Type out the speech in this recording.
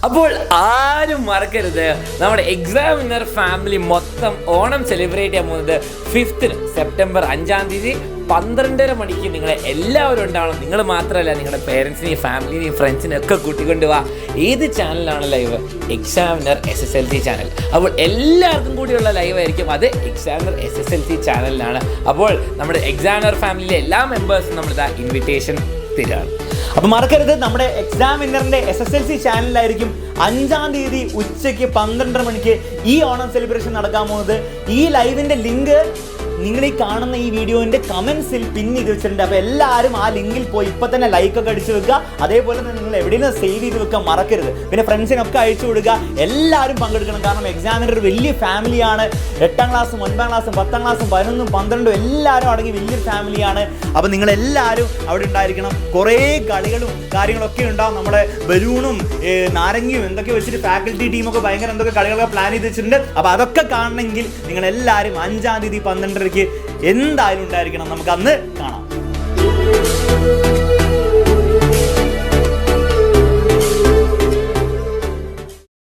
അപ്പോൾ ആരും മറക്കരുത്, നമ്മുടെ എക്സാമിനർ ഫാമിലി മൊത്തം ഓണം സെലിബ്രേറ്റ് ചെയ്യാൻ പോകുന്നത് 5th സെപ്റ്റംബർ 5-ാം തീയതി 12:30 മണിക്ക് നിങ്ങളെ എല്ലാവരും ഉണ്ടാവണം. നിങ്ങൾ മാത്രമല്ല, നിങ്ങളുടെ പേരൻസിനെയും ഫാമിലിനെയും ഫ്രണ്ട്സിനെയും ഒക്കെ കൂട്ടിക്കൊണ്ട് പോവാ. ഏത് ചാനലാണ് ലൈവ്? Examiner SSLC channel. അപ്പോൾ എല്ലാവർക്കും കൂടിയുള്ള ലൈവ് ആയിരിക്കും. അത് എക്സാമിനർ SSLC ചാനലിലാണ്. അപ്പോൾ നമ്മുടെ എക്സാമിനർ ഫാമിലിയിലെ എല്ലാ മെമ്പേഴ്സും നമ്മളിതാ ഇൻവിറ്റേഷൻ തരികയാണ്. അപ്പോൾ മറക്കരുത്, നമ്മുടെ എക്സാമിനറിൻ്റെ SSLC ചാനലിലായിരിക്കും 5-ാം തീയതി ഉച്ചയ്ക്ക് 12:30 മണിക്ക് ഈ ഓണം സെലിബ്രേഷൻ നടക്കാൻ പോകുന്നത്. ഈ ലൈവിൻ്റെ ലിങ്ക് നിങ്ങൾ ഈ കാണുന്ന ഈ വീഡിയോൻ്റെ കമൻസിൽ പിൻ ചെയ്ത് വെച്ചിട്ടുണ്ട്. അപ്പോൾ എല്ലാവരും ആ ലിങ്കിൽ പോയി ഇപ്പോൾ തന്നെ ലൈക്കൊക്കെ അടിച്ചു വെക്കുക. അതേപോലെ തന്നെ നിങ്ങൾ എവിടെയും സേവ് ചെയ്ത് വെക്കാൻ മറക്കരുത്. പിന്നെ ഫ്രണ്ട്സിനൊക്കെ അയച്ചു കൊടുക്കുക. എല്ലാവരും പങ്കെടുക്കണം. കാരണം എക്സാമിനർ ഒരു വലിയ ഫാമിലിയാണ്. 8ാം ക്ലാസ്സും 9ാം ക്ലാസ്സും 10ാം ക്ലാസ്സും 11ഉം 12ഉം എല്ലാവരും അടങ്ങി വലിയൊരു ഫാമിലിയാണ്. അപ്പോൾ നിങ്ങളെല്ലാവരും അവിടെ ഉണ്ടായിരിക്കണം. കുറേ കളികളും കാര്യങ്ങളൊക്കെ ഉണ്ടാവും. നമ്മുടെ ബലൂണും നാരങ്ങയും എന്തൊക്കെ വെച്ചിട്ട് ഫാക്കൽറ്റി ടീമൊക്കെ ഭയങ്കര എന്തൊക്കെ കളികളൊക്കെ പ്ലാൻ ചെയ്ത് വെച്ചിട്ടുണ്ട്. അപ്പോൾ അതൊക്കെ കാണണമെങ്കിൽ നിങ്ങളെല്ലാവരും 5-ാം തീയതി 12:30 എന്തായാലും ഉണ്ടായിരിക്കണം. നമുക്ക് അന്ന് കാണാം.